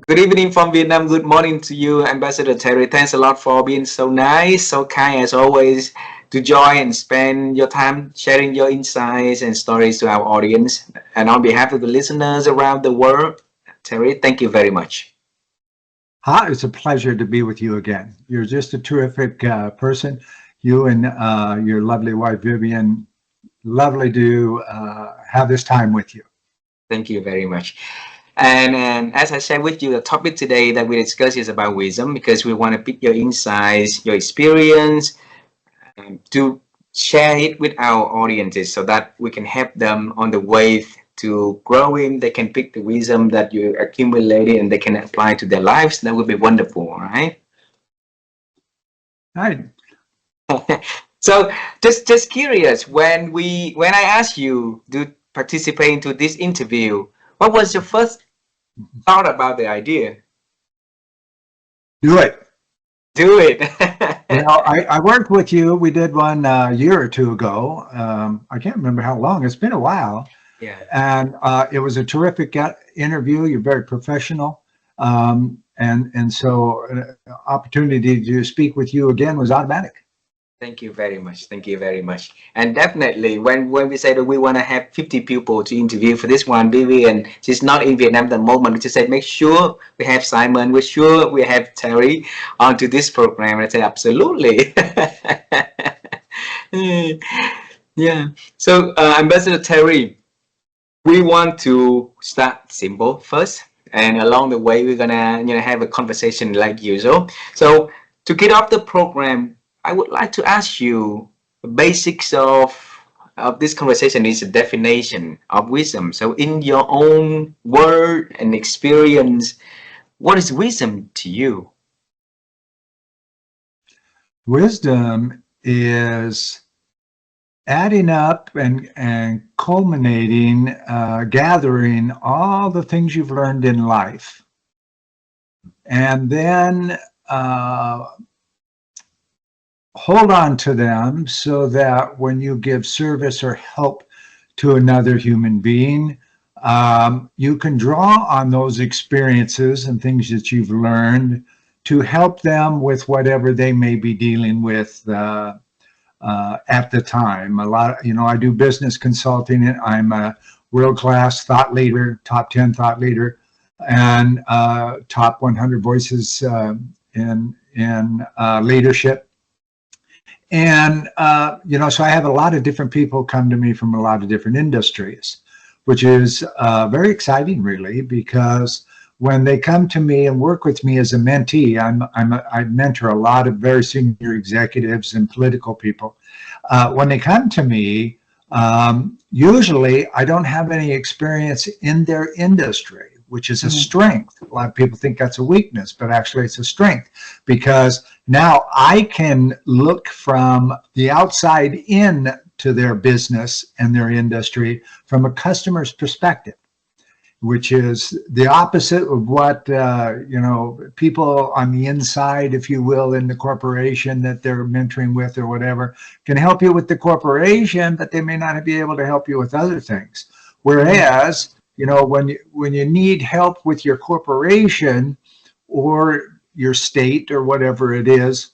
Good evening from Vietnam. Good morning to you, Ambassador Terry. Thanks a lot for being so nice, so kind as always to join and spend your time sharing your insights and stories to our audience. And on behalf of the listeners around the world, Terry, thank you very much. Hi, it's a pleasure to be with you again. You're just a terrific person. You and your lovely wife, Vivian, lovely to have this time with you. Thank you very much. And as I shared with you, the topic today that we discuss is about wisdom because we want to pick your insights, your experience, to share it with our audiences so that we can help them on the way to growing. They can pick the wisdom that you accumulated and they can apply to their lives. That would be wonderful, right? Right. So just curious, when I asked you to participate into this interview, what was your first thought about the idea? Do it. Do it. You know, I worked with you. We did one a year or two ago. I can't remember how long. It's been a while. Yeah. And it was a terrific interview. You're very professional. And so opportunity to speak with you again was automatic. Thank you very much. Thank you very much. And definitely, when we say that we want to have 50 people to interview for this one, Vivian, she's not in Vietnam at the moment. We just said, make sure we have Simon, we're sure we have Terry onto this program. And I said, absolutely. Yeah. So, Ambassador Terry, we want to start simple first. And along the way, we're gonna have a conversation like usual. So to kick off the program, I would like to ask you the basics of this conversation is a definition of wisdom. So in your own word and experience, what is wisdom to you? Wisdom is adding up and culminating, gathering all the things you've learned in life. And then hold on to them so that when you give service or help to another human being, you can draw on those experiences and things that you've learned to help them with whatever they may be dealing with at the time. I do business consulting, and I'm a world-class thought leader, top 10 thought leader, and top 100 voices in leadership. And, so I have a lot of different people come to me from a lot of different industries, which is very exciting, really, because when they come to me and work with me as a mentee, I mentor a lot of very senior executives and political people. When they come to me, usually I don't have any experience in their industry, which is a strength. A lot of people think that's a weakness, but actually it's a strength, because now I can look from the outside in to their business and their industry from a customer's perspective, which is the opposite of what people on the inside, if you will, in the corporation that they're mentoring with or whatever, can help you with the corporation, but they may not be able to help you with other things. Whereas, when you need help with your corporation or your state or whatever it is,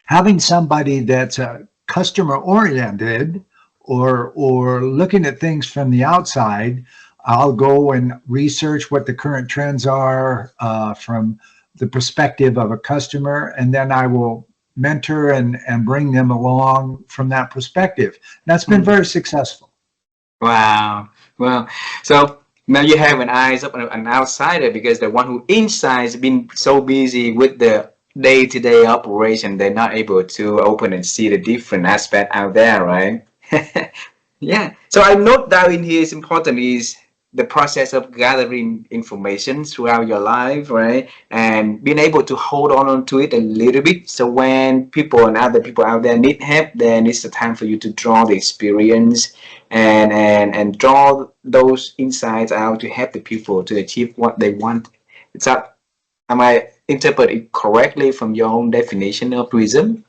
having somebody that's customer oriented or looking at things from the outside, I'll go and research what the current trends are from the perspective of a customer, and then I will mentor and bring them along from that perspective. That's been very successful. Wow. Well, so now you have an eyes up an outsider, because the one who inside has been so busy with the day-to-day operation, they're not able to open and see the different aspect out there, right? Yeah. So I note down in here is important is the process of gathering information throughout your life, right? And being able to hold on to it a little bit. So when people and other people out there need help, then it's the time for you to draw the experience and draw those insights out to help the people to achieve what they want. So am I interpret it correctly from your own definition of wisdom?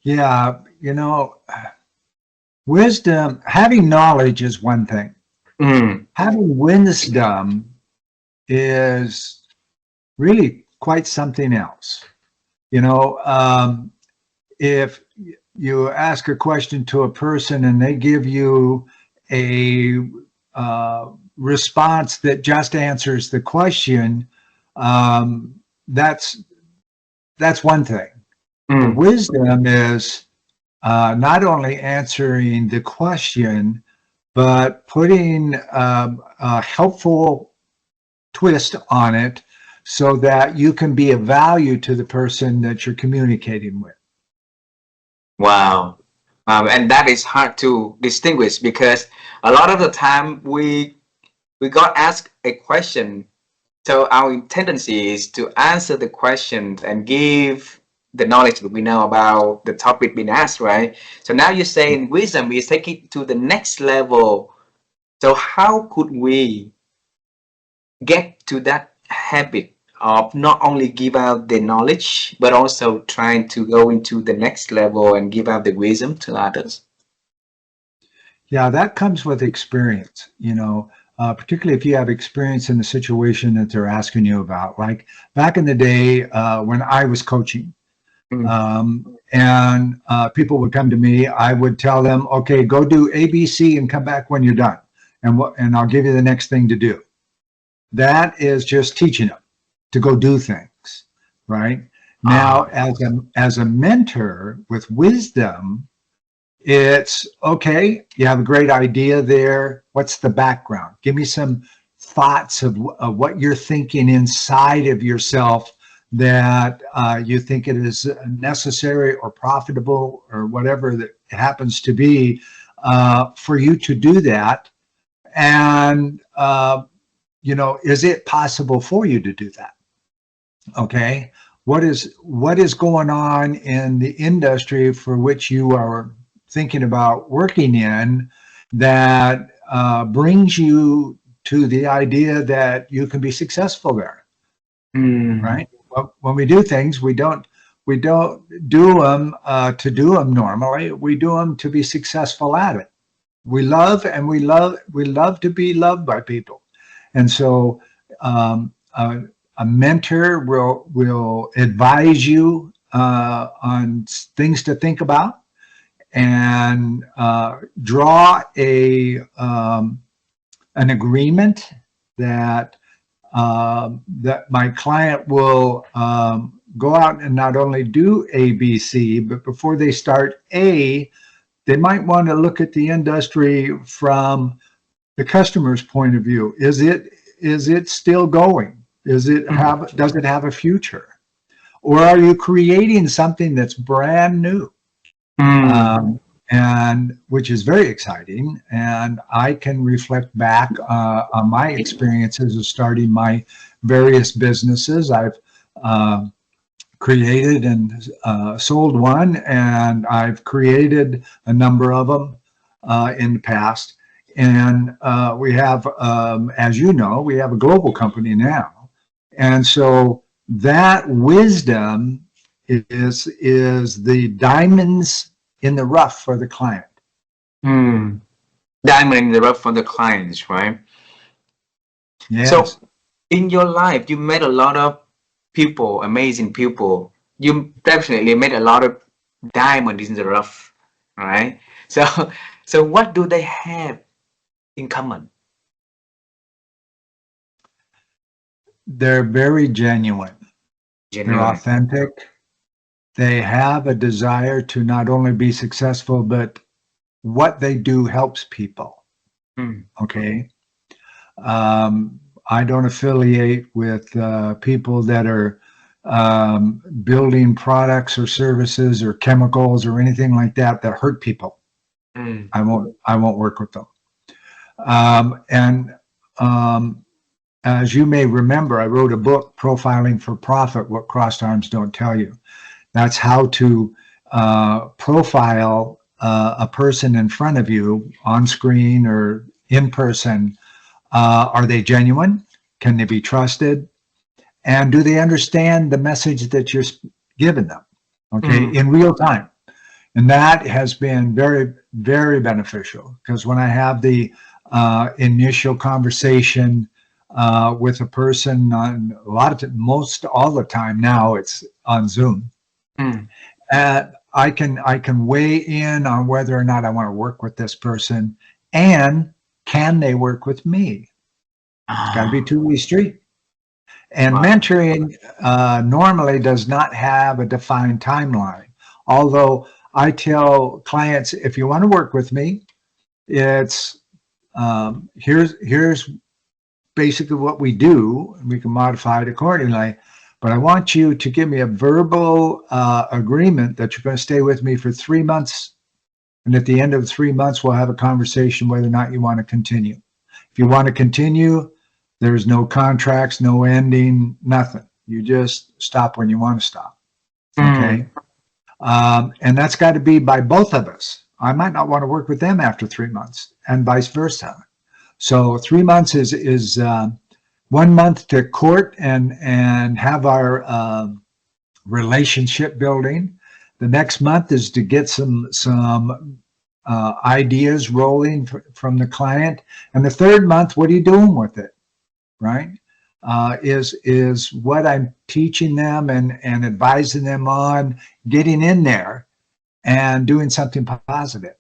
Yeah, wisdom, having knowledge is one thing. Having wisdom is really quite something else. You know, if you ask a question to a person and they give you a response that just answers the question, that's one thing. The Mm. wisdom is not only answering the question, but putting a helpful twist on it so that you can be of value to the person that you're communicating with. Wow. And that is hard to distinguish because a lot of the time we got asked a question. So our tendency is to answer the question and give the knowledge that we know about the topic being asked, right? So now you're saying wisdom is take it to the next level. So how could we get to that habit of not only give out the knowledge, but also trying to go into the next level and give out the wisdom to others? Yeah, that comes with experience, you know, particularly if you have experience in the situation that they're asking you about. Like back in the day when I was coaching, Mm. and people would come to me, I would tell them, okay, go do ABC and come back when you're done. And I'll give you the next thing to do. That is just teaching them to go do things, right? Now, as a mentor with wisdom, it's okay, you have a great idea there. What's the background? Give me some thoughts of what you're thinking inside of yourself that you think it is necessary or profitable or whatever that happens to be for you to do that. And, you know, is it possible for you to do that? Okay. What is going on in the industry for which you are thinking about working in that brings you to the idea that you can be successful there, right? Well, when we do things, we don't do them to do them normally. We do them to be successful at it. We love to be loved by people, and so a mentor will advise you on things to think about and draw an agreement that that my client will go out and not only do ABC, but before they start A, they might want to look at the industry from the customer's point of view. Is it still going? Does it have a future? Or are you creating something that's brand new? And which is very exciting. And I can reflect back on my experiences of starting my various businesses. I've created and sold one, and I've created a number of them in the past. And we have, as you know, we have a global company now. And so that wisdom is the diamonds in the rough for the client. Diamond in the rough for the clients, right? Yes. So in your life, you met a lot of people, amazing people. You definitely met a lot of diamonds in the rough, right? So what do they have in common? They're very genuine. They're Genuine. authentic. They have a desire to not only be successful, but what they do helps people. Okay. I don't affiliate with people that are building products or services or chemicals or anything like that that hurt people. I won't work with them. As you may remember, I wrote a book, Profiling for Profit, What Crossed Arms Don't Tell You. That's how to profile a person in front of you on screen or in person. Are they genuine? Can they be trusted? And do they understand the message that you're giving them? Okay, in real time. And that has been very, very beneficial, because when I have the initial conversation, with a person on a lot of most all the time now it's on Zoom. Mm. And I can weigh in on whether or not I want to work with this person, and can they work with me? It's got to be a Ah, two-way street. And wow. mentoring normally does not have a defined timeline. Although I tell clients, if you want to work with me, it's here's basically what we do, and we can modify it accordingly. But I want you to give me a verbal agreement that you're going to stay with me for 3 months. And at the end of 3 months, we'll have a conversation whether or not you want to continue. If you want to continue, there's no contracts, no ending, nothing. You just stop when you want to stop. Okay. Mm. And that's got to be by both of us. I might not want to work with them after 3 months, and vice versa. So 3 months is 1 month to court and have our relationship building. The next month is to get some ideas rolling from the client, and the third month, what are you doing with it, right? Is what I'm teaching them and advising them on getting in there and doing something positive.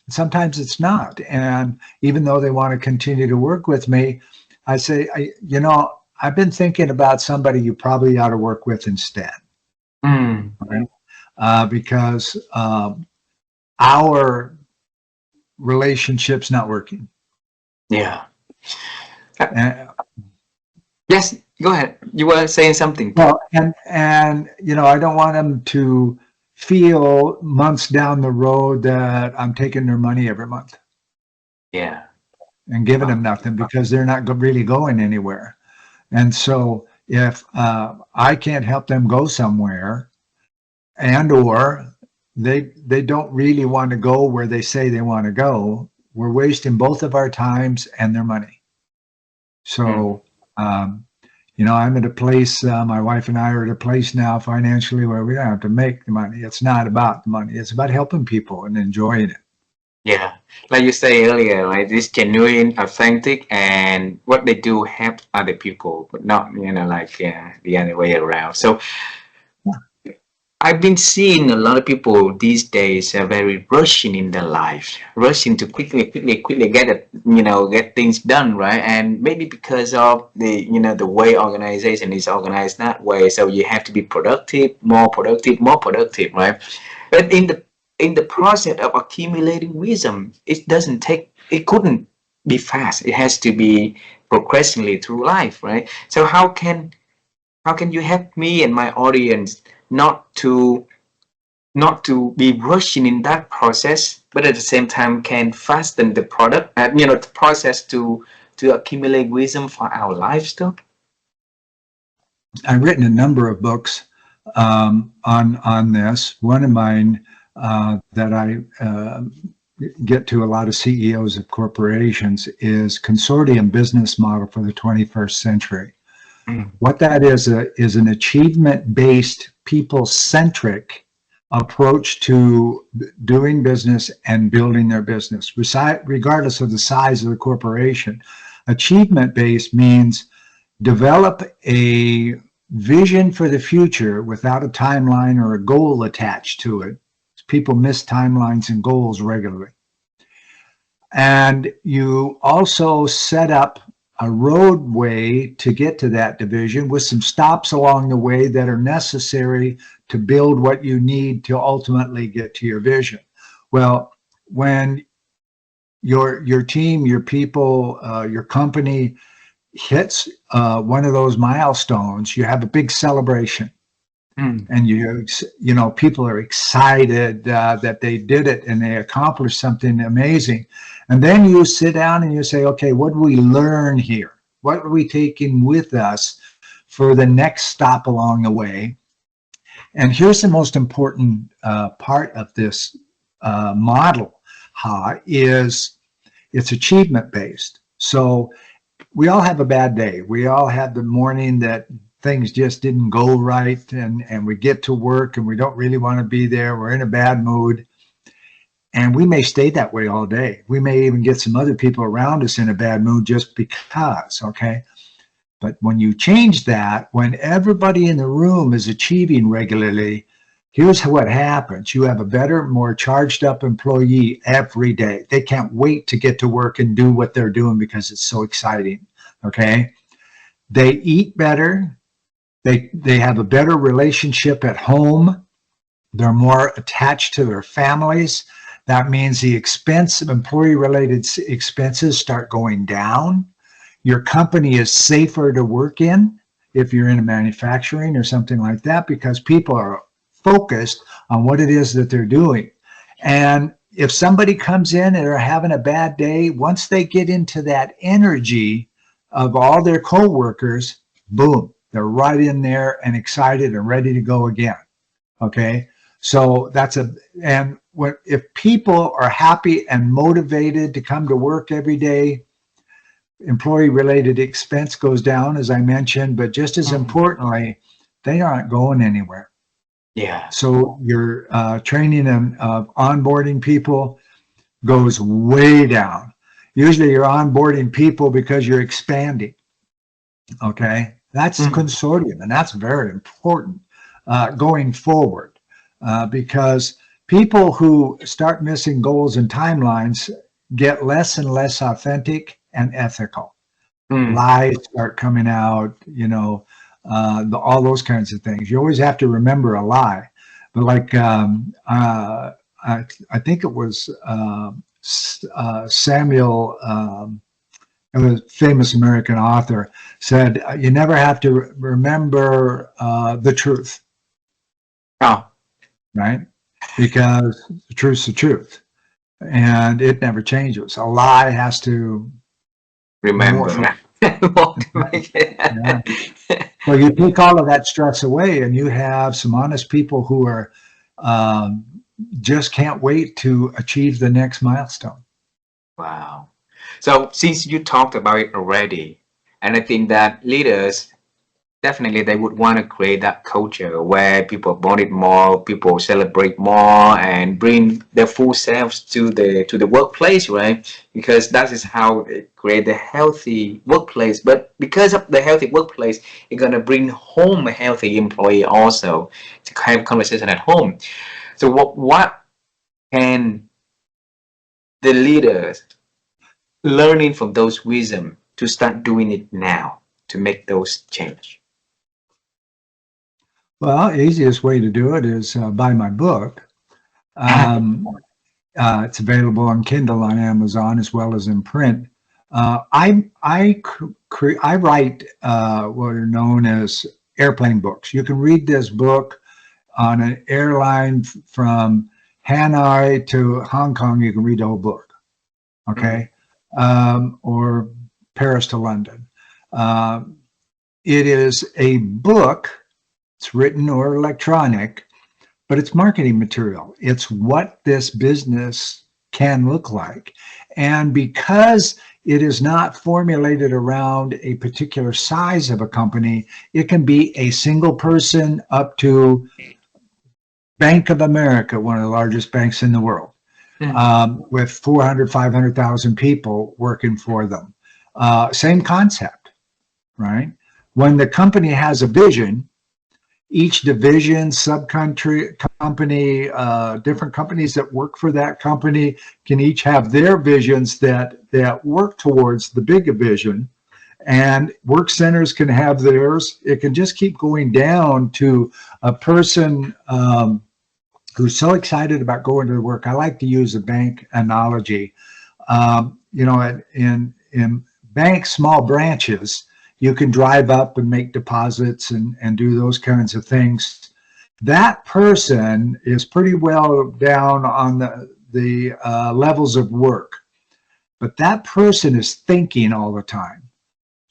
Sometimes it's not. And even though they want to continue to work with me, I say, I've been thinking about somebody you probably ought to work with instead. Mm. Right? Because our relationship's not working. Yeah. And, Yes, go ahead. You were saying something. well, and I don't want them to feel months down the road that I'm taking their money every month Yeah. and giving them nothing, because they're not really going anywhere. And so if I can't help them go somewhere, and or they don't really want to go where they say they want to go, we're wasting both of our times and their money. So, I'm at a place, my wife and I are at a place now financially where we don't have to make the money. It's not about the money. It's about helping people and enjoying it. Yeah, like you say earlier, right? This genuine, authentic, and what they do help other people, but not, like the other way around. So I've been seeing a lot of people these days are very rushing in their life, rushing to quickly get it, get things done, right? And maybe because of the way organization is organized that way, so you have to be productive, more productive, more productive, right? But in the process of accumulating wisdom, it couldn't be fast. It has to be progressively through life, right? So how can you help me and my audience not to be rushing in that process, but at the same time can fasten the product, the process to accumulate wisdom for our lifestyle? I've written a number of books on this. One of mine that I get to a lot of CEOs of corporations is Consortium Business Model for the 21st Century. Mm. What that is an achievement-based, people-centric approach to doing business and building their business, regardless of the size of the corporation. Achievement-based means develop a vision for the future without a timeline or a goal attached to it. People miss timelines and goals regularly. And you also set up a roadway to get to that division with some stops along the way that are necessary to build what you need to ultimately get to your vision. Well, when your team, your people, your company hits one of those milestones, you have a big celebration. Mm. And people are excited that they did it and they accomplished something amazing. And then you sit down and you say, okay, what do we learn here? What are we taking with us for the next stop along the way? And here's the most important part of this model, is it's achievement based. So we all have a bad day. We all have the morning that things just didn't go right, and we get to work and we don't really want to be there. We're in a bad mood. And we may stay that way all day. We may even get some other people around us in a bad mood just because, okay? But when you change that, when everybody in the room is achieving regularly, here's what happens. You have a better, more charged up employee every day. They can't wait to get to work and do what they're doing because it's so exciting. Okay. They eat better. They have a better relationship at home. They're more attached to their families. That means the employee-related expenses start going down. Your company is safer to work in if you're in manufacturing or something like that, because people are focused on what it is that they're doing. And if somebody comes in and are having a bad day, once they get into that energy of all their coworkers, boom, they're right in there and excited and ready to go again. Okay. So if people are happy and motivated to come to work every day, employee-related expense goes down, as I mentioned, but just as importantly, they aren't going anywhere. Yeah. So your training and onboarding people goes way down. Usually you're onboarding people because you're expanding. Okay. That's consortium, and that's very important going forward. Because people who start missing goals and timelines get less and less authentic and ethical. Lies start coming out, all those kinds of things. You always have to remember a lie. But like, I think it was Samuel, a famous American author, said, you never have to remember the truth. Oh. Right? Because the truth's the truth. And it never changes. A lie has to remember. Yeah. So you take all of that stress away and you have some honest people who are just can't wait to achieve the next milestone. Wow. So since you talked about it already, and I think that leaders definitely they would want to create that culture where people bond it more, people celebrate more, and bring their full selves to the workplace, right? Because that is how they create the healthy workplace. But because of the healthy workplace, you're gonna bring home a healthy employee also to have conversation at home. So what can the leaders learning from those wisdom to start doing it now to make those change? Well, easiest way to do it is buy my book. It's available on Kindle on Amazon as well as in print. I write what are known as airplane books. You can read this book on an airline from Hanoi to Hong Kong. You can read the whole book, okay? Or Paris to London. It is a book. It's written or electronic, but it's marketing material. It's what this business can look like. And because it is not formulated around a particular size of a company, it can be a single person up to Bank of America, one of the largest banks in the world, with 400, 500,000 people working for them. Same concept, right? When the company has a vision, each division, sub-country, company, different companies that work for that company can each have their visions that work towards the bigger vision, and work centers can have theirs. It can just keep going down to a person who's so excited about going to work. I like to use a bank analogy. In banks, small branches, you can drive up and make deposits and do those kinds of things. That person is pretty well down on the levels of work, but that person is thinking all the time.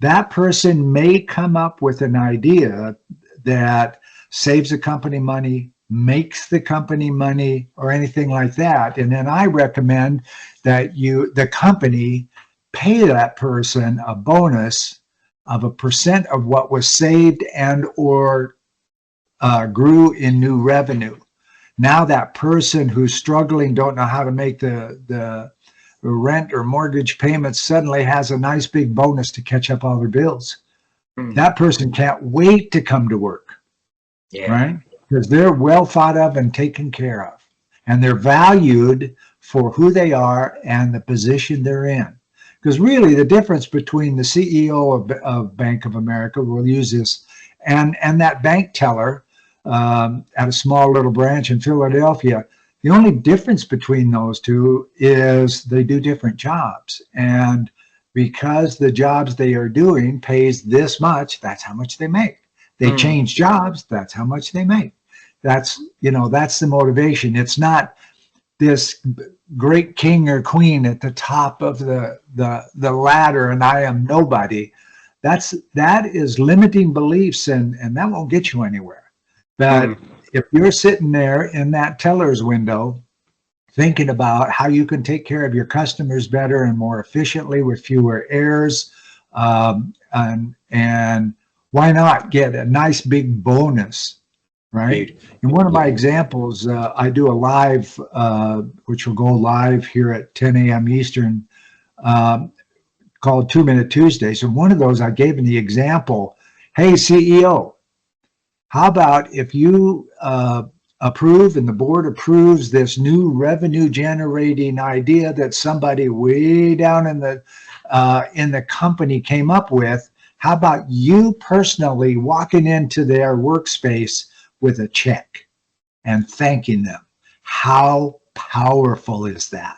That person may come up with an idea that saves the company money, makes the company money, or anything like that. And then I recommend that the company pay that person a bonus of a % of what was saved and or grew in new revenue. Now that person who's struggling, don't know how to make the rent or mortgage payments, suddenly has a nice big bonus to catch up all their bills, That person can't wait to come to work, Yeah. right? Because they're well thought of and taken care of. And they're valued for who they are and the position they're in. Because really the difference between the CEO of Bank of America, we'll use this, and that bank teller at a small little branch in Philadelphia, the only difference between those two is they do different jobs. And because the jobs they are doing pays this much, that's how much they make. They change jobs, that's how much they make. That's, that's the motivation. It's not this great king or queen at the top of the ladder and I am nobody. That is limiting beliefs, and that won't get you anywhere. But if you're sitting there in that teller's window thinking about how you can take care of your customers better and more efficiently with fewer errors, and why not get a nice big bonus, right? In one of my examples, I do a live, which will go live here at 10 a.m. Eastern, called 2-Minute Tuesdays. And one of those, I gave him the example, hey, CEO, how about if you approve and the board approves this new revenue generating idea that somebody way down in the company came up with? How about you personally walking into their workspace with a check and thanking them? How powerful is that?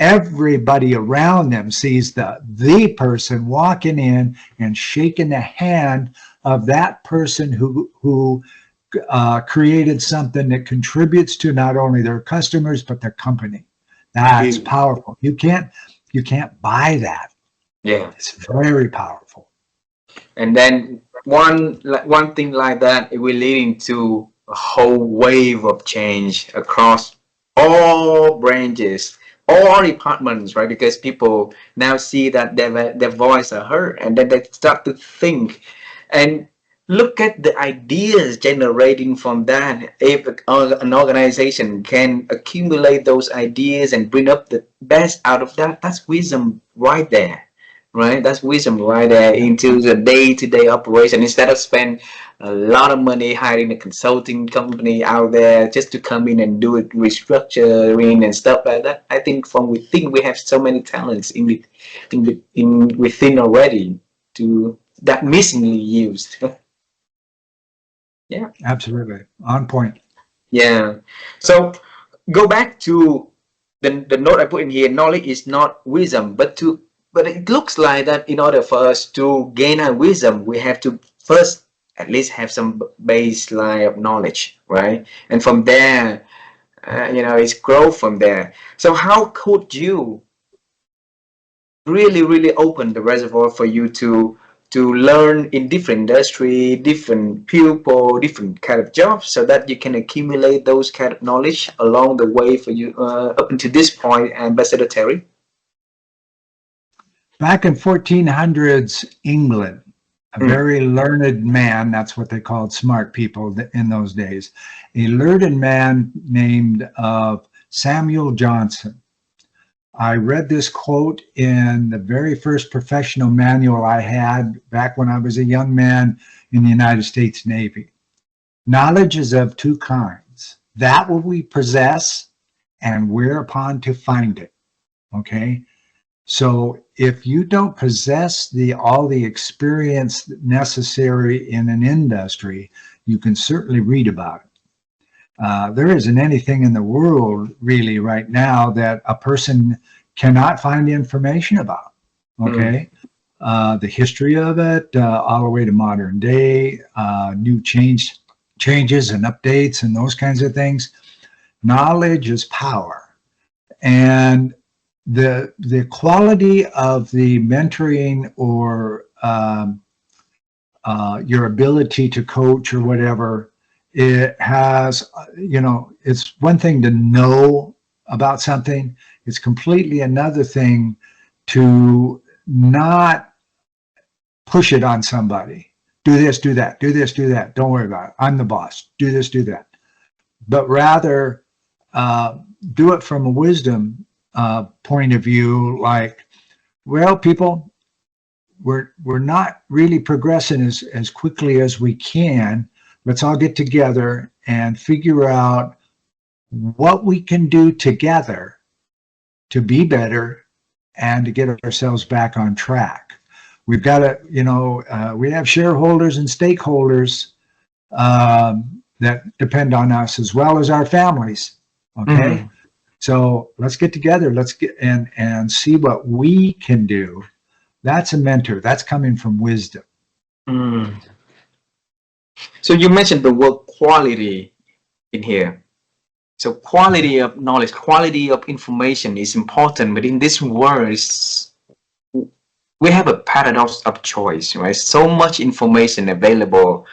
Everybody around them sees the person walking in and shaking the hand of that person who created something that contributes to not only their customers but their company. That's powerful. You can't buy that. Yeah, it's very powerful. And then one thing like that, it will lead into a whole wave of change across all branches, all departments, right? Because people now see that their voice are heard, and then they start to think and look at the ideas generating from that. If an organization can accumulate those ideas and bring up the best out of that, that's wisdom right there. Right, that's wisdom right there into the day-to-day operation. Instead of spend a lot of money hiring a consulting company out there just to come in and do it restructuring and stuff like that, I think from within we have so many talents within already to that missingly used. Yeah, Absolutely on point. yeah. So go back to the note I put in here. Knowledge is not wisdom, but it looks like that in order for us to gain our wisdom, we have to first at least have some baseline of knowledge, right? And from there, it's growth from there. So how could you really open the reservoir for you to learn in different industry, different people, different kind of jobs, so that you can accumulate those kind of knowledge along the way for you up until this point, Ambassador Terry? Back in 1400s England, a very learned man, that's what they called smart people in those days, a learned man named Samuel Johnson. I read this quote in the very first professional manual I had back when I was a young man in the United States Navy. Knowledge is of two kinds: that what we possess and whereupon to find it. Okay? So if you don't possess all the experience necessary in an industry, you can certainly read about it. There isn't anything in the world really right now that a person cannot find information about. Okay. The history of it, all the way to modern day, new changes and updates and those kinds of things. Knowledge is power. And the quality of the mentoring or your ability to coach or whatever, it has, it's one thing to know about something. It's completely another thing to not push it on somebody. Do this, do that, do this, do that. Don't worry about it. I'm the boss. Do this, do that. But rather do it from a wisdom point of view, like, well, people, we're not really progressing as quickly as we can. Let's all get together and figure out what we can do together to be better and to get ourselves back on track. We've got to, we have shareholders and stakeholders that depend on us as well as our families. Okay. Mm. So let's get together. Let's get and see what we can do. That's a mentor. That's coming from wisdom. Mm. So you mentioned the word quality in here. So quality of knowledge, quality of information is important, but in this world, we have a paradox of choice, right? So much information available,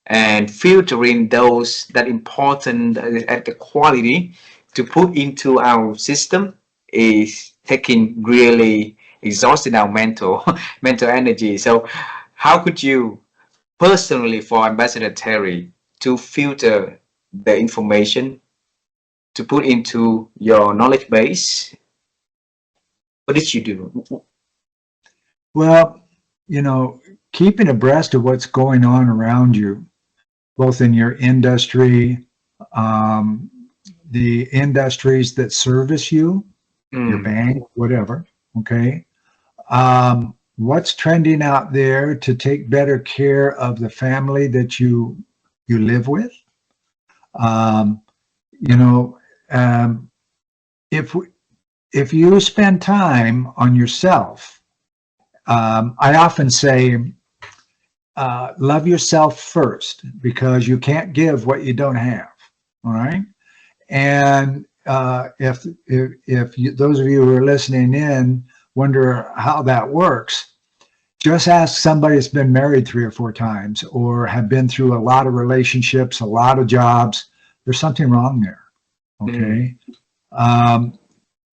and filtering those that important at the quality to put into our system is taking really exhausting our mental mental energy. So how could you personally, for Ambassador Terry, to filter the information to put into your knowledge base? What did you do? Well, keeping abreast of what's going on around you, both in your industry, the industries that service you, your bank, whatever, okay? What's trending out there to take better care of the family that you live with? If you spend time on yourself, I often say, love yourself first, because you can't give what you don't have. All right. And if those of you who are listening in wonder how that works, just ask somebody that's been married 3 or 4 times or have been through a lot of relationships, a lot of jobs. There's something wrong there. Okay.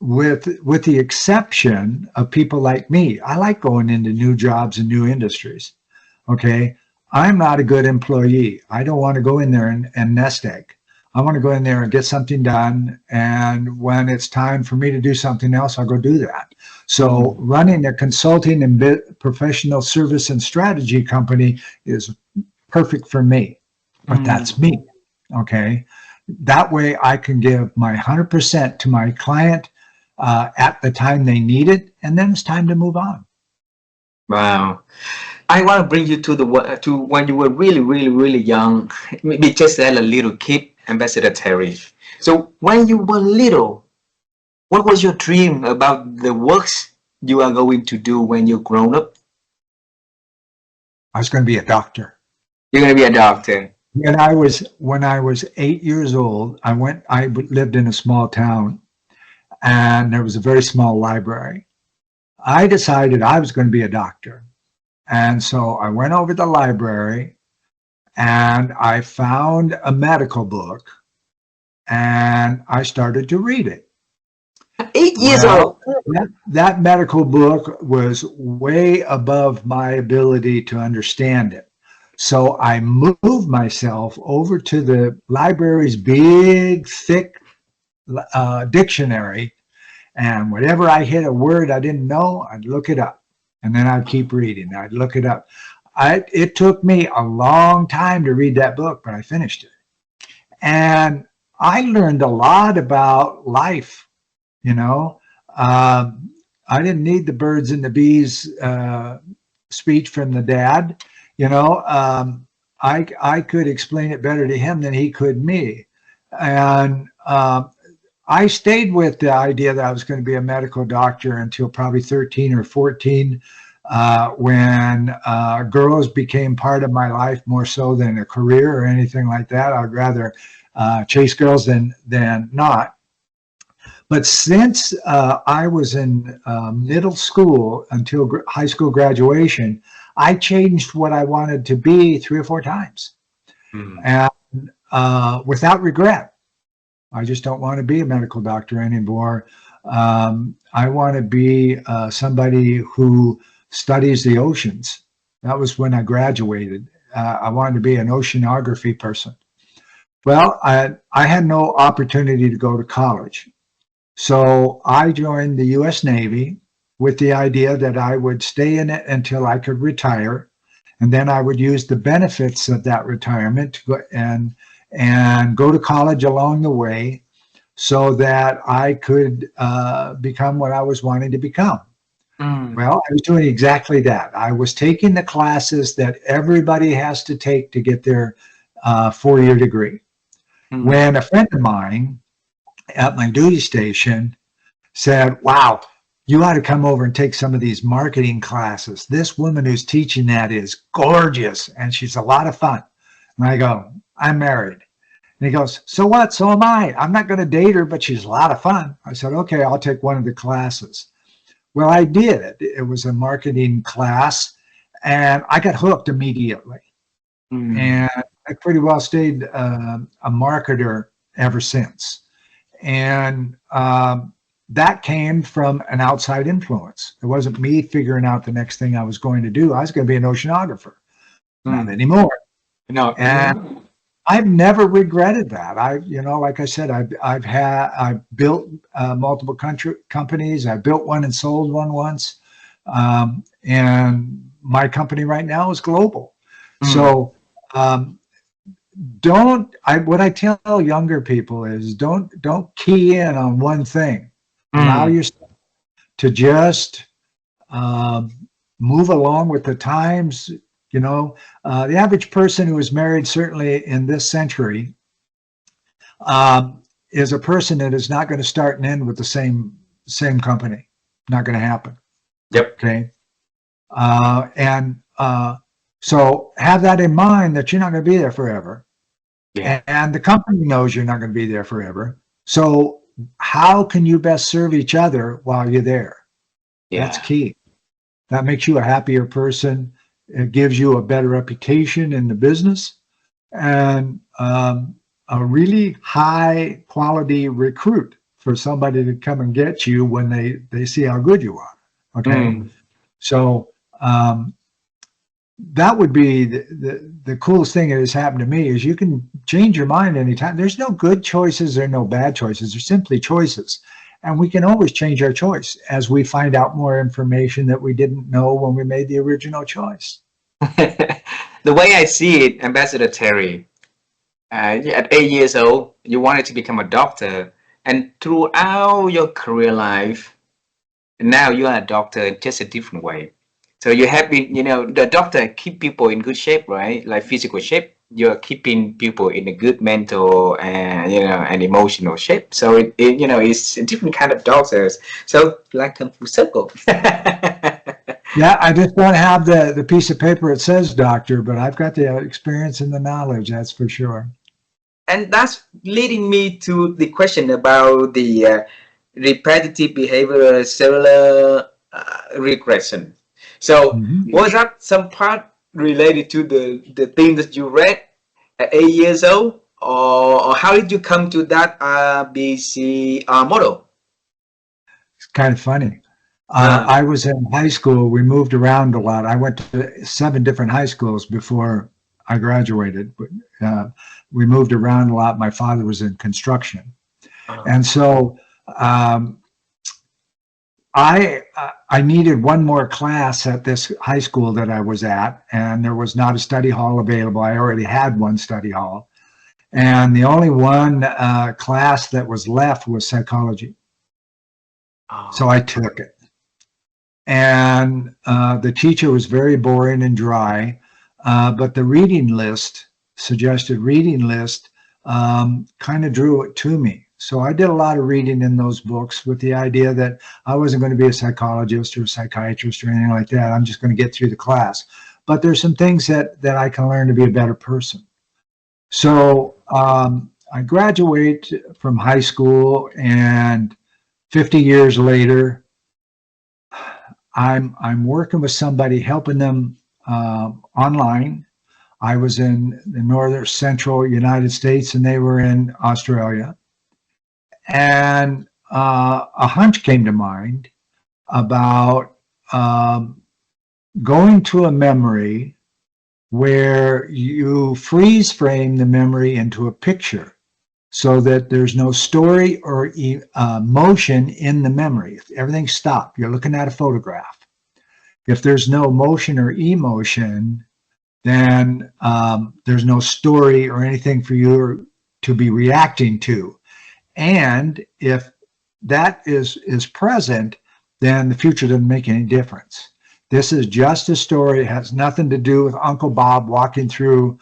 With the exception of people like me, I like going into new jobs and new industries. Okay. I'm not a good employee. I don't want to go in there and nest egg. I want to go in there and get something done. And when it's time for me to do something else, I'll go do that. So running a consulting and professional service and strategy company is perfect for me, but that's me. Okay. That way I can give my 100% to my client at the time they need it. And then it's time to move on. Wow. I want to bring you to when you were really, really, really young, maybe just a little kid, Ambassador Terry. So when you were little, what was your dream about the works you are going to do when you're grown up? I was going to be a doctor. You're going to be a doctor. When I was 8 years old, I lived in a small town, and there was a very small library. I decided I was going to be a doctor. And so I went over to the library and I found a medical book and I started to read it. 8 years old. That medical book was way above my ability to understand it. So I moved myself over to the library's big, thick dictionary, and whenever I hit a word I didn't know, I'd look it up. And then I'd keep reading. I'd look it up. It took me a long time to read that book, but I finished it. And I learned a lot about life. I didn't need the birds and the bees speech from the dad. I could explain it better to him than he could me. And I stayed with the idea that I was going to be a medical doctor until probably 13 or 14, when girls became part of my life more so than a career or anything like that. I'd rather chase girls than not. But since I was in middle school until high school graduation, I changed what I wanted to be 3 or 4 times, and without regret. I just don't want to be a medical doctor anymore. I want to be somebody who studies the oceans. That was when I graduated. I wanted to be an oceanography person. Well, I had no opportunity to go to college. So I joined the U.S. Navy, with the idea that I would stay in it until I could retire, and then I would use the benefits of that retirement to go and go to college along the way, so that I could become what I was wanting to become. Mm. Well, I was doing exactly that. I was taking the classes that everybody has to take to get their 4-year degree. Mm. When a friend of mine at my duty station said, "Wow, you ought to come over and take some of these marketing classes. This woman who's teaching that is gorgeous, and she's a lot of fun." And I go, "I'm married." And he goes, "So what? So am I. I'm not going to date her, but she's a lot of fun." I said, "Okay, I'll take one of the classes." Well, I did. It was a marketing class, and I got hooked immediately. Mm. And I pretty well stayed a marketer ever since. And that came from an outside influence. It wasn't me figuring out the next thing I was going to do. I was going to be an oceanographer. Not anymore. No. And I've never regretted that. Like I said, I've built multiple companies. I built one and sold one once, and my company right now is global. So what I tell younger people is don't key in on one thing. Allow yourself to just move along with the times. The average person who is married, certainly in this century, is a person that is not going to start and end with the same company. Not going to happen. Yep. Okay. So have that in mind, that you're not going to be there forever. Yeah. And the company knows you're not going to be there forever. So how can you best serve each other while you're there? Yeah. That's key. That makes you a happier person. It gives you a better reputation in the business, and a really high quality recruit for somebody to come and get you when they see how good you are. Okay. So that would be the coolest thing that has happened to me, is you can change your mind anytime. There's no good choices or no bad choices. There's simply choices. And we can always change our choice as we find out more information that we didn't know when we made the original choice. The way I see it, Ambassador Terry, at 8 years old, you wanted to become a doctor. And throughout your career life, now you are a doctor in just a different way. So you have been, the doctor keep people in good shape, right? Like physical shape. You're keeping people in a good mental and and emotional shape. So it's a different kind of doctors. So like a full circle. Yeah, I just don't have the piece of paper it says doctor, but I've got the experience and the knowledge, that's for sure. And that's leading me to the question about the repetitive behavior cellular regression. So was that some part related to the thing that you read at 8 years old, or how did you come to that RBC model? It's kind of funny. I was in high school. We moved around a lot. I went to 7 different high schools before I graduated. We moved around a lot. My father was in construction. And so I needed one more class at this high school that I was at, and there was not a study hall available. I already had one study hall. And the only one class that was left was psychology. So I took it. And the teacher was very boring and dry, but the suggested reading list, kind of drew it to me. So I did a lot of reading in those books with the idea that I wasn't going to be a psychologist or a psychiatrist or anything like that. I'm just going to get through the class. But there's some things that I can learn to be a better person. So I graduate from high school, and 50 years later, I'm working with somebody, helping them online. I was in the northern central United States, and they were in Australia. And a hunch came to mind about going to a memory where you freeze frame the memory into a picture. so that there's no story or motion in the memory. If everything's stopped, you're looking at a photograph. If there's no motion or emotion, then there's no story or anything for you to be reacting to. And if that is present, then the future doesn't make any difference. This is just a story. It has nothing to do with Uncle Bob walking through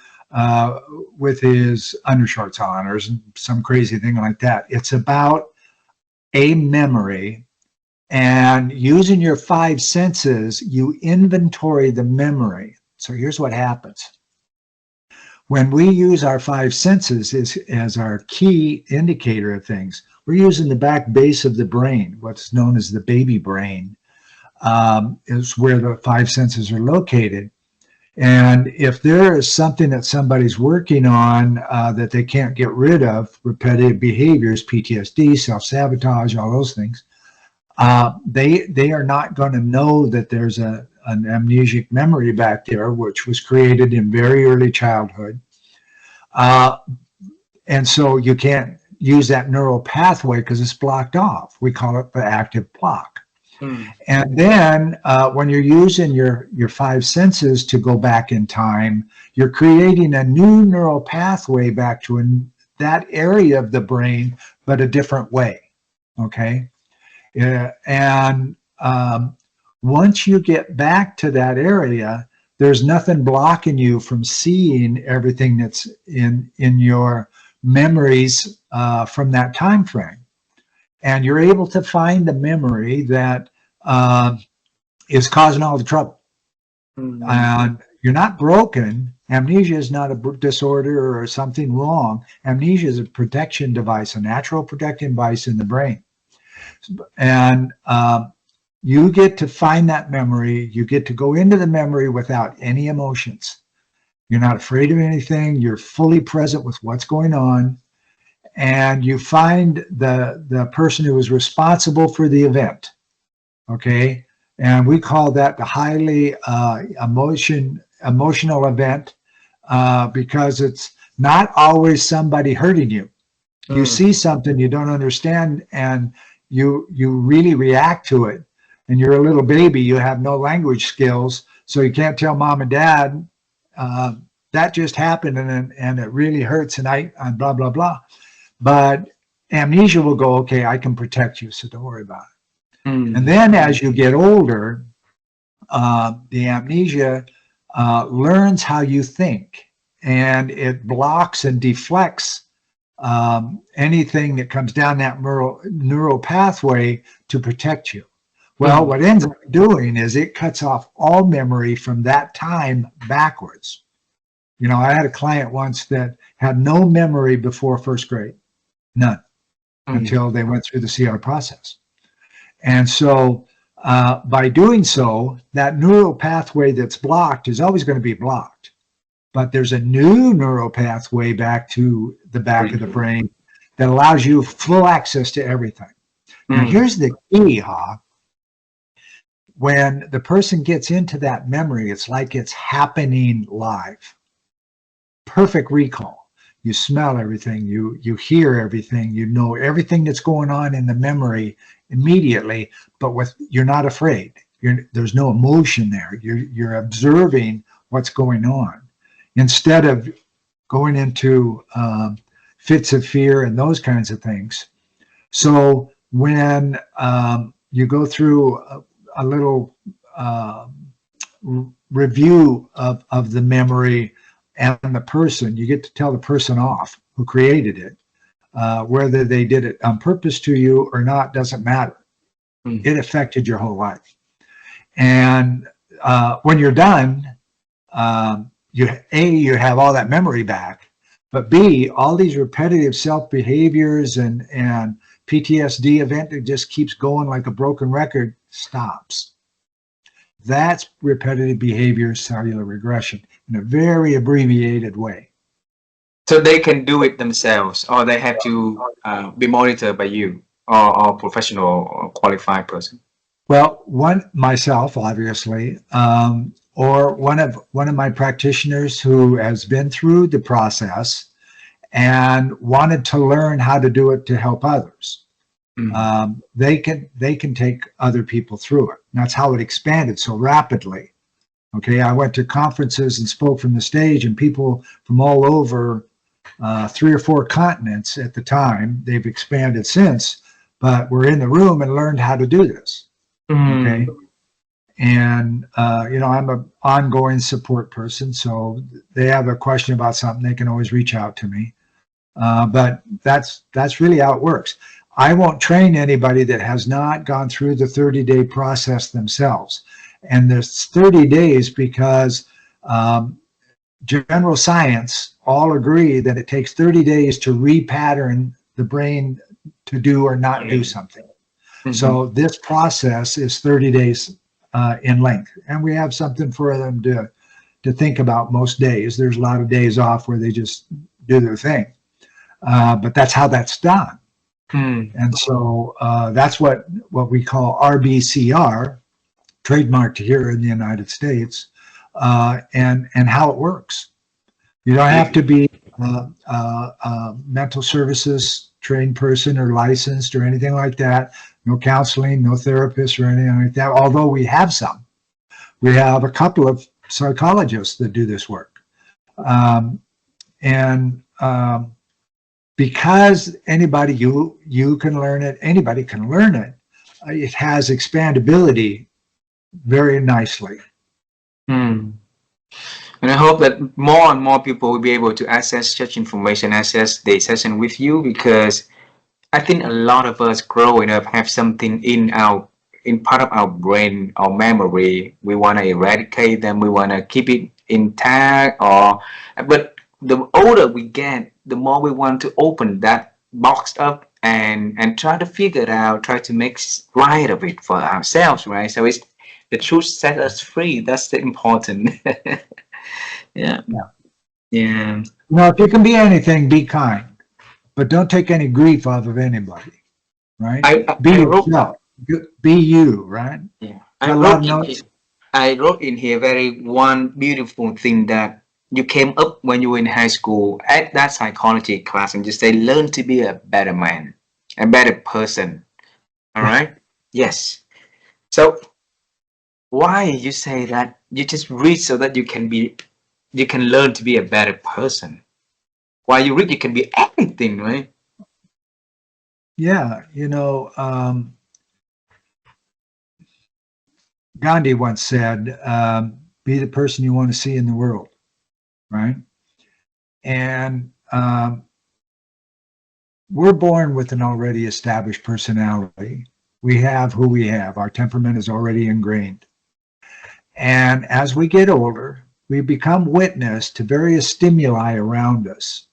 with his undershorts on or some crazy thing like that. It's about a memory, and using your five senses, you inventory the memory. So here's what happens. When we use our five senses as our key indicator of things, we're using the back base of the brain, what's known as the baby brain, is where the five senses are located. And if there is something that somebody's working on that they can't get rid of, repetitive behaviors, PTSD, self-sabotage, all those things, they are not going to know that there's an amnesic memory back there, which was created in very early childhood. And so you can't use that neural pathway because it's blocked off. We call it the active block. And then when you're using your five senses to go back in time, you're creating a new neural pathway back to that area of the brain, but a different way. Okay. And once you get back to that area, there's nothing blocking you from seeing everything that's in your memories from that time frame. And you're able to find the memory that is causing all the trouble. And you're not broken. Amnesia is not a disorder or something wrong. Amnesia is a protection device, a natural protecting device in the brain. And you get to find that memory. You get to go into the memory without any emotions. You're not afraid of anything. You're fully present with what's going on. And you find the person who was responsible for the event. Okay. And we call that the highly emotional event because it's not always somebody hurting you. You see something you don't understand and you really react to it. And you're a little baby, you have no language skills, so you can't tell mom and dad that just happened and it really hurts and blah, blah, blah. But amnesia will go, okay, I can protect you, so don't worry about it. And then as you get older, the amnesia learns how you think, and it blocks and deflects anything that comes down that neural pathway to protect you. Well, what ends up doing is it cuts off all memory from that time backwards. You know, I had a client once that had no memory before first grade, none, until they went through the CR process. And so by doing so, that neural pathway that's blocked is always going to be blocked. But there's a new neural pathway back to the back of the brain that allows you full access to everything. Now, here's the key, when the person gets into that memory, it's like it's happening live. Perfect recall. You smell everything, you hear everything, you know everything that's going on in the memory immediately, but you're not afraid. There's no emotion there. You're observing what's going on instead of going into fits of fear and those kinds of things. So when you go through a little review of the memory and the person, you get to tell the person off who created it. Whether they did it on purpose to you or not doesn't matter. It affected your whole life. And when you're done, you have all that memory back, but B, all these repetitive self-behaviors and PTSD event that just keeps going like a broken record stops. That's repetitive behavior cellular regression in a very abbreviated way. So they can do it themselves, or they have to be monitored by you or professional or qualified person? Well, myself, obviously, or one of my practitioners who has been through the process and wanted to learn how to do it to help others. They can take other people through it. And that's how it expanded so rapidly. Okay, I went to conferences and spoke from the stage, and people from all over 3 or 4 continents at the time. They've expanded since, but we're in the room and learned how to do this. Okay, and I'm an ongoing support person, so they have a question about something, they can always reach out to me. But that's really how it works. I won't train anybody that has not gone through the 30-day process themselves. And there's 30 days because general science all agree that it takes 30 days to repattern the brain to do or not do something. So this process is 30 days in length. And we have something for them to think about most days. There's a lot of days off where they just do their thing. But that's how that's done. And so that's what we call RBCR, trademarked here in the United States, and how it works. You don't have to be a mental services trained person or licensed or anything like that. No counseling, no therapist or anything like that, although we have some. We have a couple of psychologists that do this work. Because anybody, you can learn it, anybody can learn it, it has expandability very nicely. And I hope that more and more people will be able to access such information, access the session with you, because I think a lot of us growing up have something in part of our brain, our memory. We want to eradicate them. We want to keep it intact. But the older we get, the more we want to open that box up and try to figure it out, try to make right of it for ourselves, right? So it's the truth set us free. That's the important. Yeah. Now, if you can be anything, be kind, but don't take any grief off of anybody, right? Be yourself. Be you, right? Yeah. I wrote in here one beautiful thing that you came up when you were in high school at that psychology class, and just say, learn to be a better man, a better person. All right? Yes. So why you say that? You just read so that you can learn to be a better person. While you read, you can be anything, right? Yeah, Gandhi once said, be the person you want to see in the world, right? And we're born with an already established personality. We have who we have. Our temperament is already ingrained. And as we get older, we become witness to various stimuli around us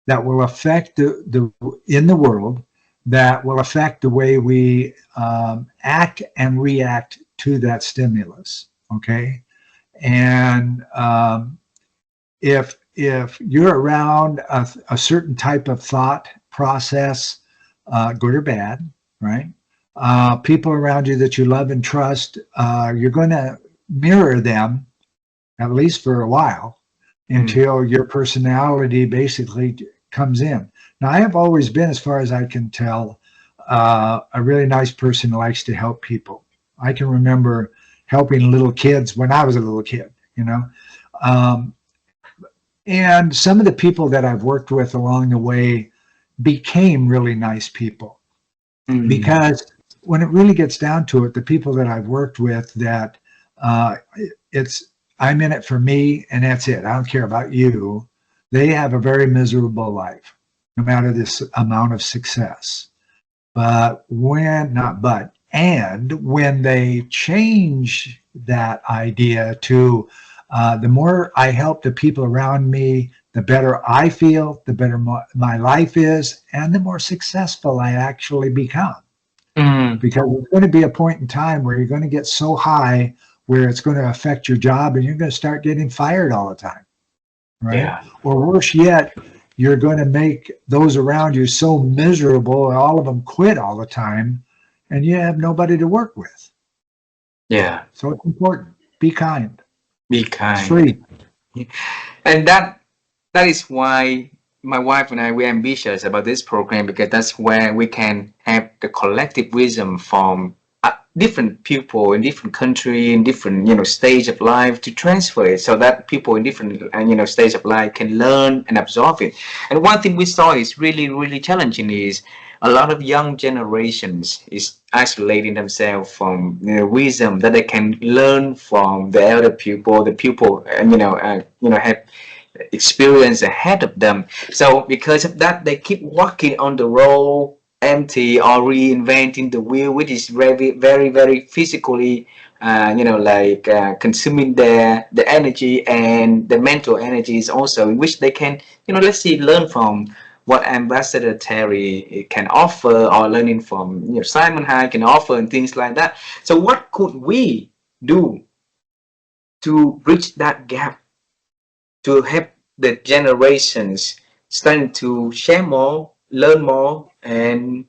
that will affect in the world, that will affect the way we act and react to that stimulus. Okay, and if you're around a certain type of thought process, good or bad, right? People around you that you love and trust, you're going to mirror them, at least for a while, until your personality basically comes in. Now, I have always been, as far as I can tell, a really nice person who likes to help people. I can remember helping little kids when I was a little kid, and some of the people that I've worked with along the way became really nice people. Because when it really gets down to it, the people that I've worked with, that I'm in it for me and that's it. I don't care about you. They have a very miserable life, no matter this amount of success. But when they change that idea to the more I help the people around me, the better I feel, the better my life is, and the more successful I actually become. Because there's going to be a point in time where you're going to get so high where it's going to affect your job and you're going to start getting fired all the time, right? Yeah. Or worse yet, you're going to make those around you so miserable and all of them quit all the time and you have nobody to work with. Yeah. So it's important. Be kind. Be kind. It's free. And that is why my wife and I, we're ambitious about this program because that's where we can have the collective wisdom from different people in different country, in different, stage of life, to transfer it so that people in different, stage of life can learn and absorb it. And one thing we saw is really, really challenging is a lot of young generations is isolating themselves from wisdom that they can learn from the elder people, the people, and have experience ahead of them. So because of that, they keep walking on the road empty or reinventing the wheel, which is very, very, very physically, consuming the energy and the mental energies also, in which they can, let's see, learn from what Ambassador Terry can offer, or learning from Simon High can offer, and things like that. So what could we do to bridge that gap, to help the generations starting to share more, learn more, and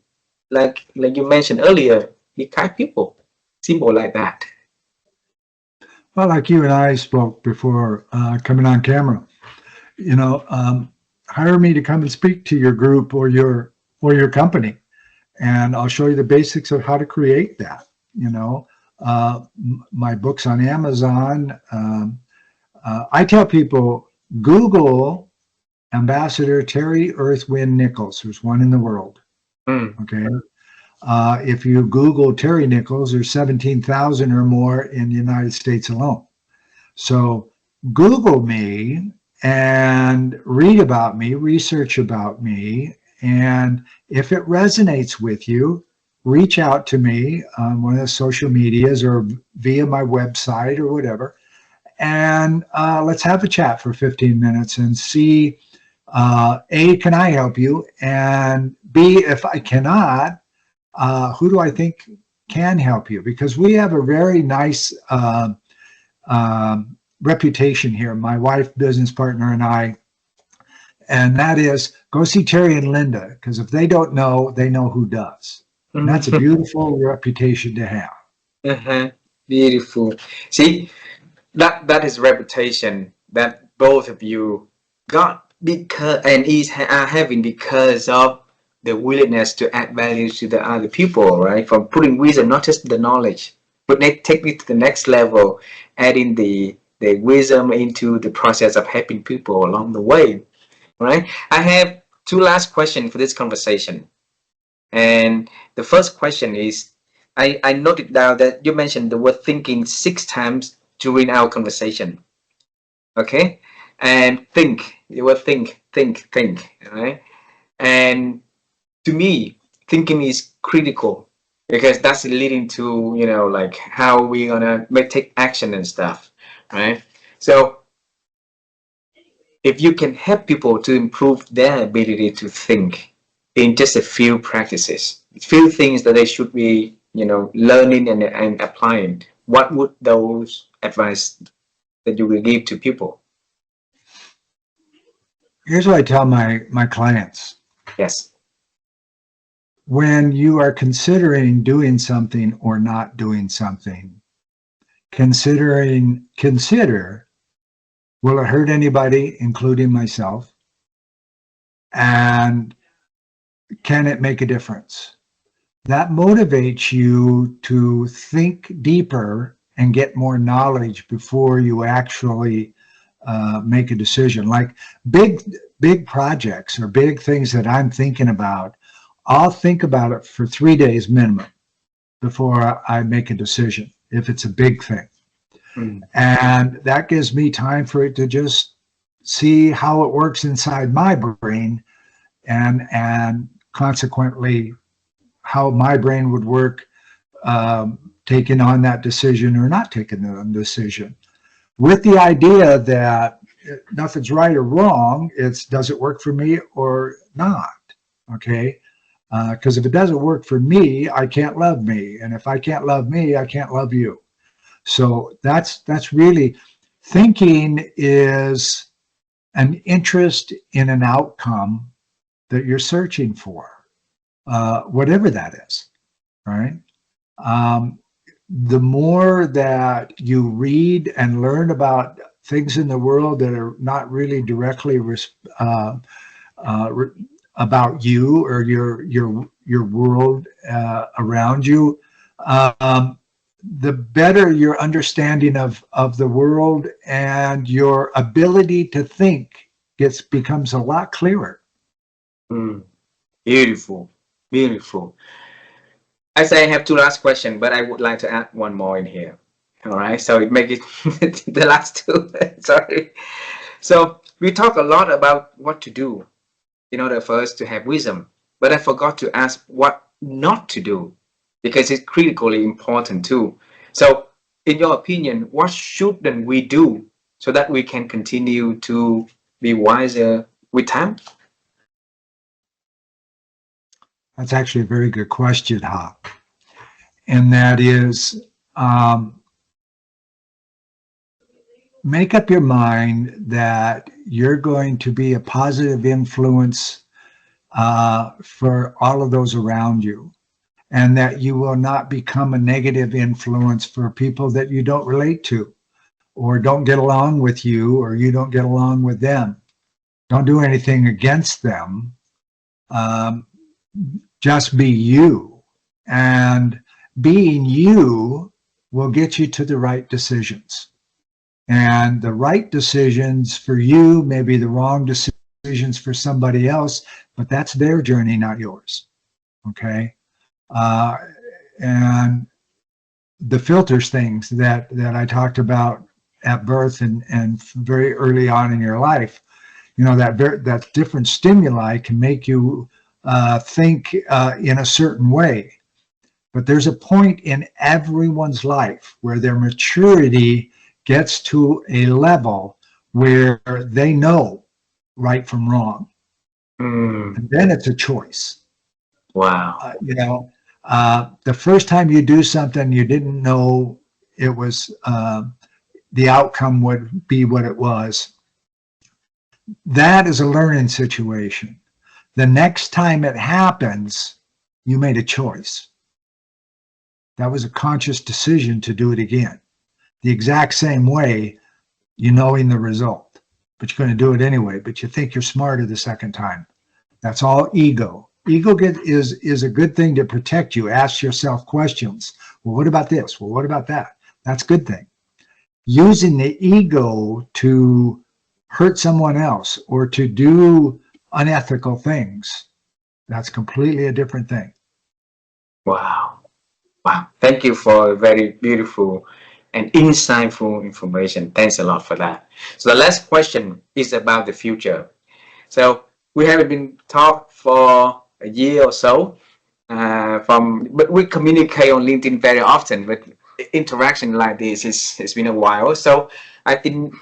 like you mentioned earlier, be kind people, simple like that. Well, like you and I spoke before coming on camera, you know, hire me to come and speak to your group or your company, and I'll show you the basics of how to create that. My book's on Amazon. I tell people, Google Ambassador Terry Earthwind Nichols. There's one in the world. Mm. Okay. If you Google Terry Nichols, there's 17,000 or more in the United States alone. So Google me and read about me, research about me. And if it resonates with you, reach out to me on one of the social medias or via my website or whatever. And let's have a chat for 15 minutes and see, A, can I help you? And B, if I cannot, who do I think can help you? Because we have a very nice reputation here, my wife, business partner, and I, and that is go see Terry and Linda, because if they don't know, they know who does. And that's a beautiful reputation to have. Uh-huh. Beautiful. See, that is reputation that both of you got because and are having because of the willingness to add value to the other people, right? From putting wisdom, not just the knowledge, but take it to the next level, adding the wisdom into the process of helping people along the way, right? I have two last questions for this conversation. And the first question is, I noted down that you mentioned the word thinking 6 times during our conversation. Okay? And think, the word think, right? And to me, thinking is critical because that's leading to, how we're gonna take action and stuff, right? So if you can help people to improve their ability to think in just a few practices, few things that they should be, learning and applying, what would those advice that you will give to people? Here's what I tell my clients. Yes. When you are considering doing something or not doing something, consider, will it hurt anybody, including myself? And can it make a difference? That motivates you to think deeper and get more knowledge before you actually make a decision. Like big projects or big things that I'm thinking about, I'll think about it for 3 days minimum before I make a decision, if it's a big thing. Mm. And that gives me time for it to just see how it works inside my brain, and consequently how my brain would work taking on that decision or not taking the decision, with the idea that nothing's right or wrong. It's, does it work for me or not? Okay. Because if it doesn't work for me, I can't love me. And if I can't love me, I can't love you. So that's really, thinking is an interest in an outcome that you're searching for, whatever that is, right? The more that you read and learn about things in the world that are not really directly about you or your world around you, the better your understanding of the world and your ability to think becomes a lot clearer. Mm, beautiful, beautiful. I say I have two last questions, but I would like to add one more in here. All right, so it make it the last two. Sorry. So we talk a lot about what to do in order for us to have wisdom, but I forgot to ask what not to do because it's critically important too. So, in your opinion, what shouldn't we do so that we can continue to be wiser with time? That's actually a very good question, Hop. And that is, make up your mind that you're going to be a positive influence for all of those around you, and that you will not become a negative influence for people that you don't relate to or don't get along with you or you don't get along with them. Don't do anything against them. Um, just be you. And being you will get you to the right decisions. And the right decisions for you may be the wrong decisions for somebody else, but that's their journey, not yours. Okay. Uh, and the filters things that I talked about at birth and very early on in your life, you know, that different stimuli can make you think in a certain way. But there's a point in everyone's life where their maturity gets to a level where they know right from wrong. Mm, And then it's a choice. wow. The first time you do something, you didn't know it was the outcome would be what it was. That is a learning situation. The next time it happens, you made a choice. That was a conscious decision to do it again. The exact same way, you knowing the result, but you're going to do it anyway, but you think you're smarter the second time. That's all ego. Ego is a good thing to protect you. Ask yourself questions. Well, what about this? Well, what about that? That's a good thing. Using the ego to hurt someone else or to do unethical things, that's completely a different thing. Wow. Wow. Thank you for very beautiful and insightful information. Thanks a lot for that. So the last question is about the future. So we haven't been talk for a year or so. But we communicate on LinkedIn very often. But interaction like this it's been a while. So I think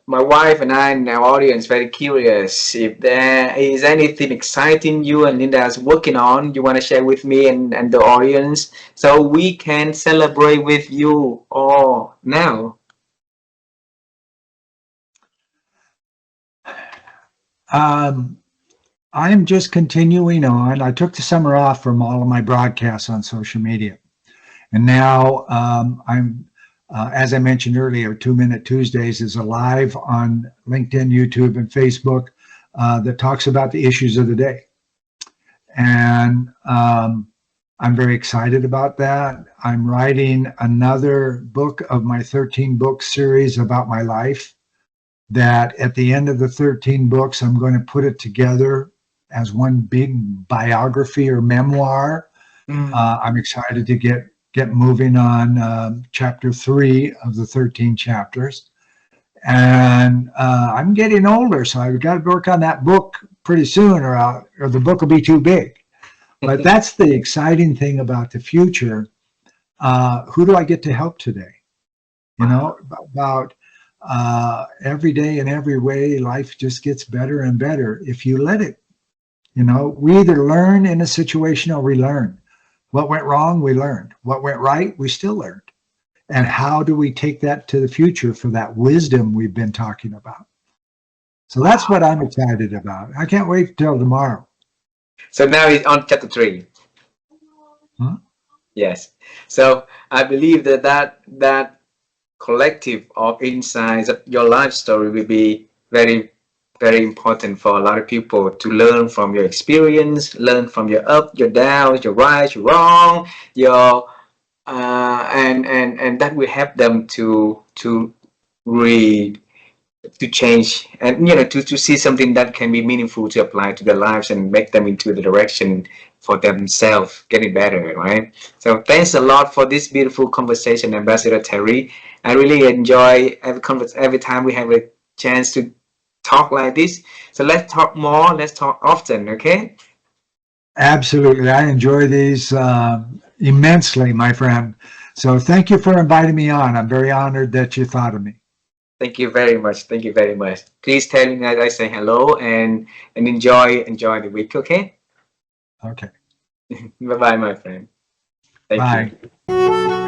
my wife and I and our audience very curious if there is anything exciting you and Linda is working on you want to share with me and the audience so we can celebrate with you all now. Um, I'm just continuing on. I took the summer off from all of my broadcasts on social media. And now as I mentioned earlier, 2 Minute Tuesdays is alive on LinkedIn, YouTube, and Facebook that talks about the issues of the day. And I'm very excited about that. I'm writing another book of my 13-book series about my life, that at the end of the 13 books, I'm going to put it together as one big biography or memoir. I'm excited to get moving on chapter 3 of the 13 chapters. And I'm getting older, so I've got to work on that book pretty soon or the book will be too big. But that's the exciting thing about the future. Who do I get to help today? You know, about every day in every way, life just gets better and better if you let it. You know, we either learn in a situation or we learn. What went wrong, we learned. What went right, we still learned. And how do we take that to the future for that wisdom we've been talking about? So that's what I'm excited about. I can't wait till tomorrow. So now it's on chapter 3. Huh? Yes. So I believe that collective of insights of your life story will be very very important for a lot of people to learn from your experience, learn from your up, your downs, your right, your wrong, your and that will help them to re to change, and to see something that can be meaningful to apply to their lives and make them into the direction for themselves getting better, right? So thanks a lot for this beautiful conversation, Ambassador Terry. I really enjoy every time we have a chance to talk like this. So let's talk more, let's talk often, okay? Absolutely. I enjoy these immensely, my friend. So thank you for inviting me on. I'm very honored that you thought of me. Thank you very much. Thank you very much. Please tell me that I say hello and enjoy the week, okay? Okay. Bye bye, my friend. Thank you. Bye.